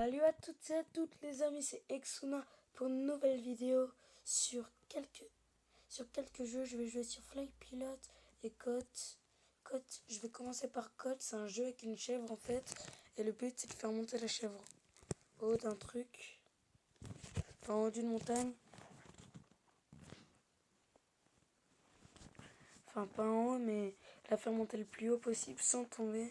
Salut à toutes et à toutes les amis, c'est Exuna pour une nouvelle vidéo sur quelques jeux. Je vais jouer sur Flypilot et Cote. Je vais commencer par Cote, c'est un jeu avec une chèvre en fait. Et le but c'est de faire monter la chèvre au haut d'un truc, enfin en haut d'une montagne. Enfin pas en haut mais la faire monter le plus haut possible sans tomber.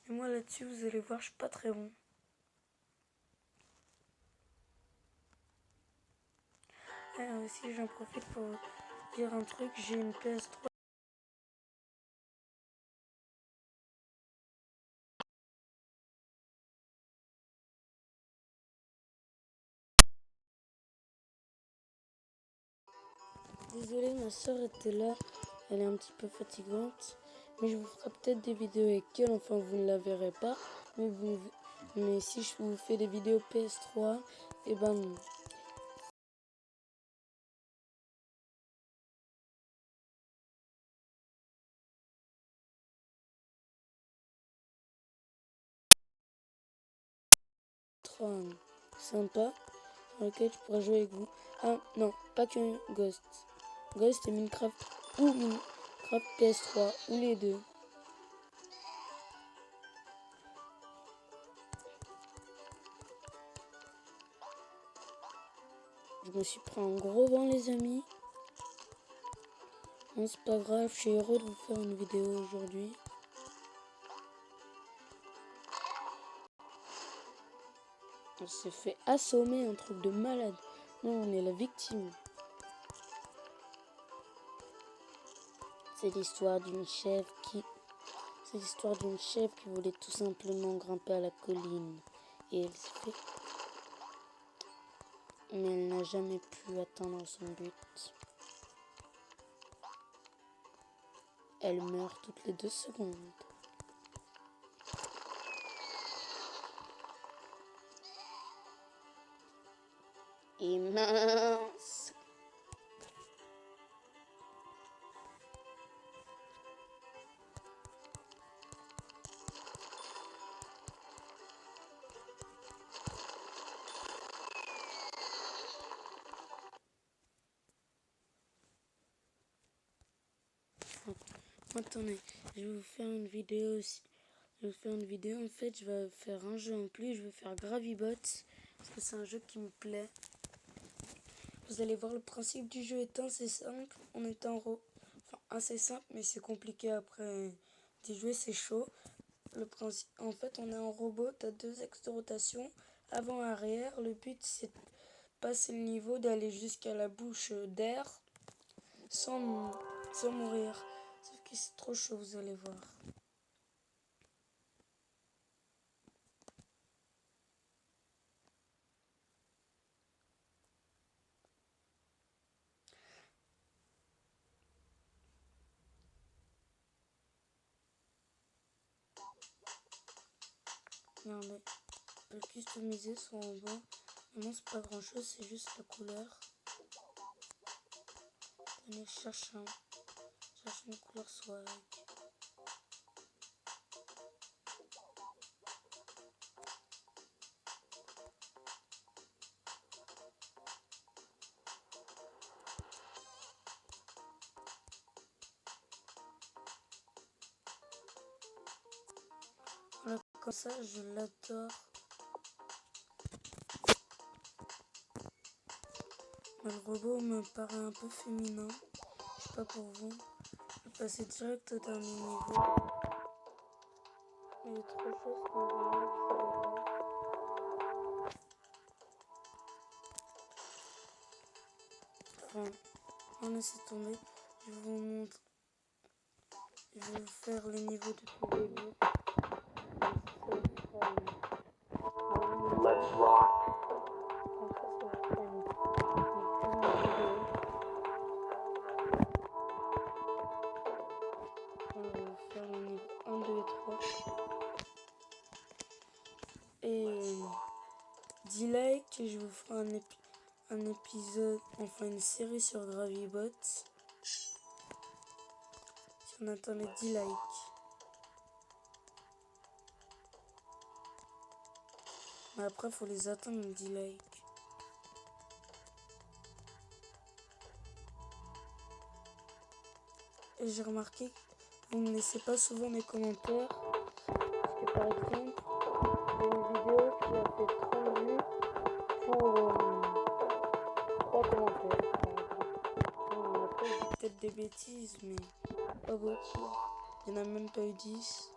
Et moi là-dessus vous allez voir je suis pas très bon. Et aussi j'en profite pour dire un truc, j'ai une PS3. Désolée, ma soeur était là, elle est un petit peu fatigante, mais je vous ferai peut-être des vidéos avec elle, enfin vous ne la verrez pas, mais si je vous fais des vidéos PS3, et ben 3 sympa, dans lequel je pourrais jouer avec vous. Ah non, pas que Ghost. Ghost et Minecraft ou Minecraft PS3, ou les deux. Je me suis pris un gros vent les amis. Non c'est pas grave, je suis heureux de vous faire une vidéo aujourd'hui. On s'est fait assommer, un truc de malade. Nous, on est la victime. C'est l'histoire d'une chèvre qui... C'est l'histoire d'une chèvre qui voulait tout simplement grimper à la colline. Et elle s'est fait... Mais elle n'a jamais pu atteindre son but. Elle meurt toutes les 2 secondes. Et mince! Attendez, je vais vous faire une vidéo aussi. Je vais vous faire une vidéo, en fait, je vais faire un jeu en plus. Je vais faire Gravibot, parce que c'est un jeu qui me plaît. Vous allez voir, le principe du jeu est assez simple. On est enfin, assez simple, mais c'est compliqué après d'y jouer, c'est chaud. Le principe, en fait, on est un robot, tu as 2 axes de rotation, avant-arrière. Le but, c'est de passer le niveau, d'aller jusqu'à la bouche d'air sans mourir. Sauf que c'est trop chaud, vous allez voir. Regardez, on peut customiser son robot. Maintenant, c'est pas grand chose, c'est juste la couleur. Allez, cherche une couleur swag. Voilà, comme ça, je l'adore. Mais le robot me paraît un peu féminin. Je sais pas pour vous. Je vais passer direct au dernier niveau. Il est trop chaud ce niveau. Enfin, on laisse tomber. Je vous montre. Je vais vous faire les niveaux depuis le début. Let's rock. On va faire le niveau 1, 2 et 3. Et 10 likes et je vous ferai un épisode, enfin une série sur Gravibot. Si on atteint les 10 likes. Mais après, faut les atteindre, on dit like. Et j'ai remarqué que vous ne me laissez pas souvent mes commentaires. Parce que par exemple, il y a une vidéo qui a fait 30 vues pour 3 commentaires. Bon, après, je dis peut-être des bêtises, mais pas beaucoup. Il n'y en a même pas eu 10.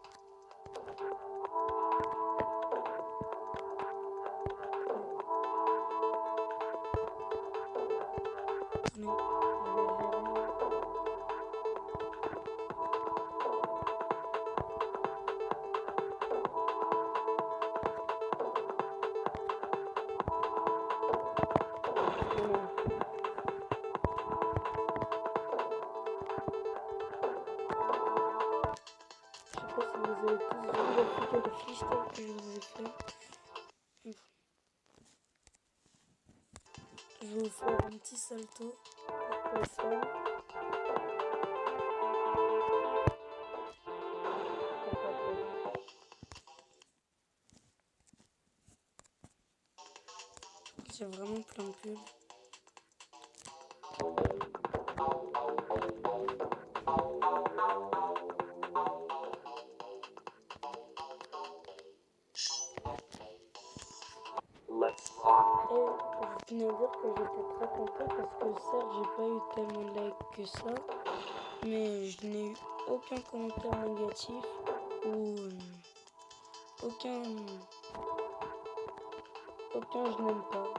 Vous avez tous vu la photo de freestyle que je vous ai fait. Je vais vous faire un petit salto pour le fun. J'ai vraiment plein de pubs. Et je tenais à dire que j'étais très content parce que certes j'ai pas eu tellement de likes que ça, mais je n'ai eu aucun commentaire négatif ou aucun je n'aime pas.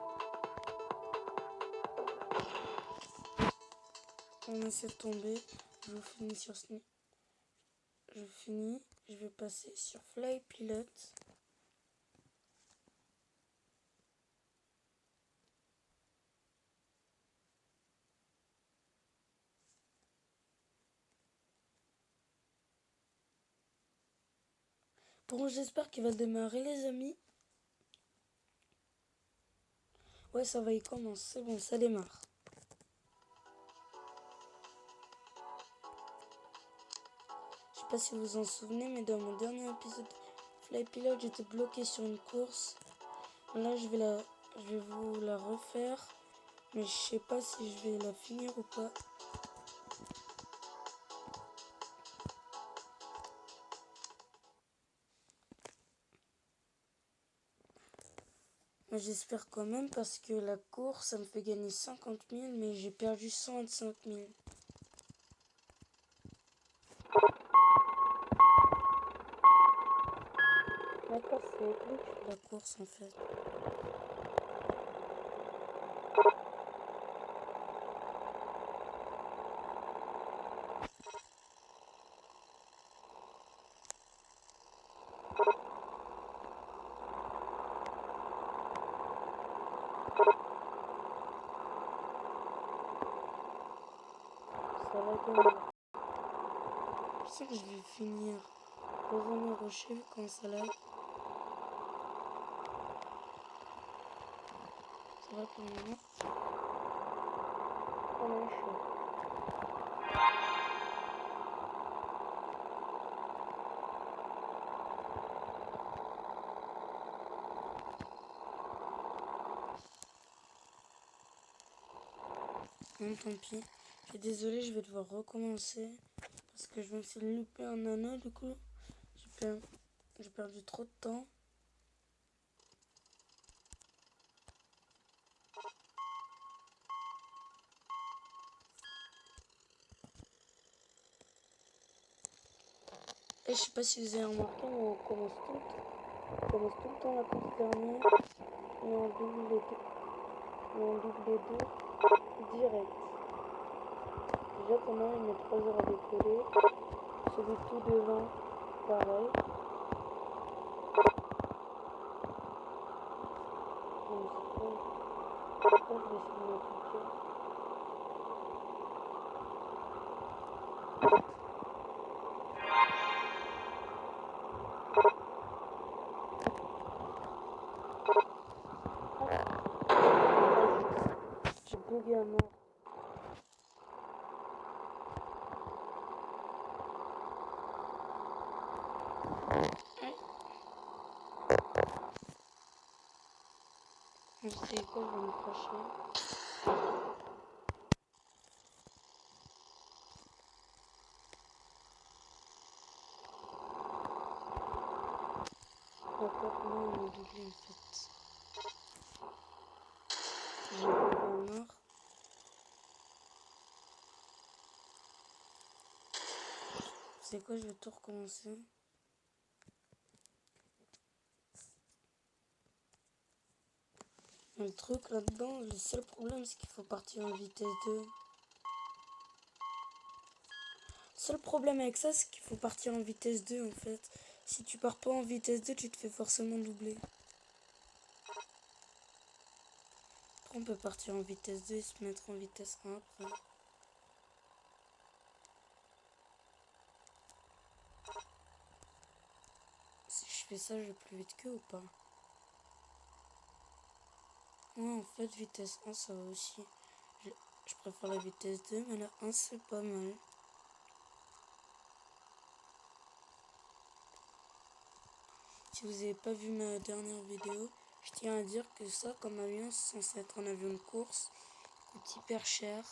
On essaie de tomber. Je finis sur Snip. Je finis. Je vais passer sur Fly Pilot. Bon, j'espère qu'il va démarrer, les amis. Ouais, ça va, il commence. C'est bon, ça démarre. Je sais pas si vous vous en souvenez, mais dans mon dernier épisode Fly Pilot, j'étais bloqué sur une course. Là, je vais vous la refaire, mais je sais pas si je vais la finir ou pas. J'espère quand même parce que la course, ça me fait gagner 50 000, mais j'ai perdu 125 000. D'accord, c'est où la course en fait. Ça va donner. Je sais que je vais finir revenir au rocher quand ça lag. Ça va pour le moment. Oh non, je suis. Non, tant pis. Je suis désolée, je vais devoir recommencer. Parce que je me suis loupé un anneau, du coup. J'ai perdu trop de temps. Et je sais pas si vous avez remarqué, mais on commence tout le temps la course dernière. Et on double les deux direct. Déjà qu'on a, il met 3 heures à décoller. Celui tout devant, pareil. Donc c'est pas. Je vais essayer de m'appliquer. J'ai bugué à mort. Vous savez quoi, je vais me cracher. D'accord, là on est doublé en fait. J'ai pas en or. C'est quoi, je vais tout recommencer. Le truc là-dedans, le seul problème c'est qu'il faut partir en vitesse 2. Le seul problème avec ça, c'est qu'il faut partir en vitesse 2 en fait. Si tu pars pas en vitesse 2, tu te fais forcément doubler. Après, on peut partir en vitesse 2 et se mettre en vitesse 1 après. Si je fais ça, je vais plus vite qu'eux ou pas? Ouais, en fait, vitesse 1, ça va aussi. Je préfère la vitesse 2, mais la 1, c'est pas mal. Si vous n'avez pas vu ma dernière vidéo, je tiens à dire que ça, comme avion, c'est censé être un avion de course. Il coûte hyper cher.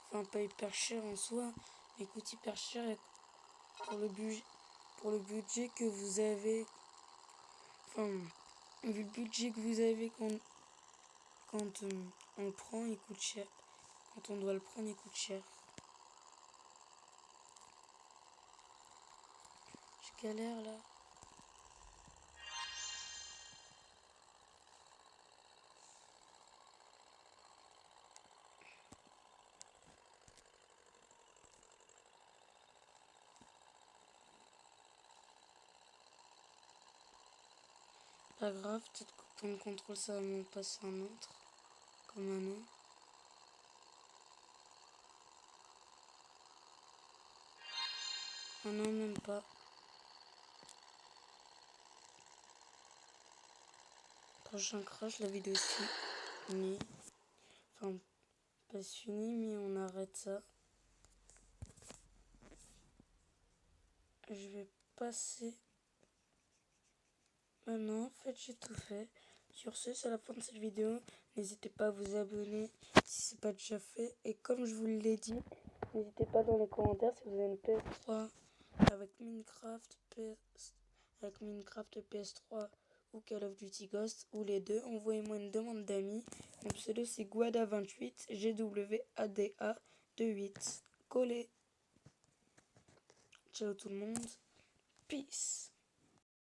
Enfin, pas hyper cher en soi, mais il coûte hyper cher pour le budget que vous avez. Enfin, vu le budget que vous avez quand on le prend, il coûte cher. Quand on doit le prendre, il coûte cher. Je galère là. Pas grave, peut-être que pour le contrôle, ça va m'en passer un autre. Comme un autre. Ah non, même pas. Prochain crash, la vidéo est finie. Enfin, pas finie, mais on arrête ça. Je vais passer. Maintenant, en fait, j'ai tout fait. Sur ce, c'est la fin de cette vidéo. N'hésitez pas à vous abonner si ce n'est pas déjà fait. Et comme je vous l'ai dit, n'hésitez pas dans les commentaires si vous avez une PS3 avec Minecraft PS3 ou Call of Duty Ghost ou les deux. Envoyez-moi une demande d'amis. Mon pseudo c'est Guada28, GWADA28. Collez. Ciao tout le monde. Peace.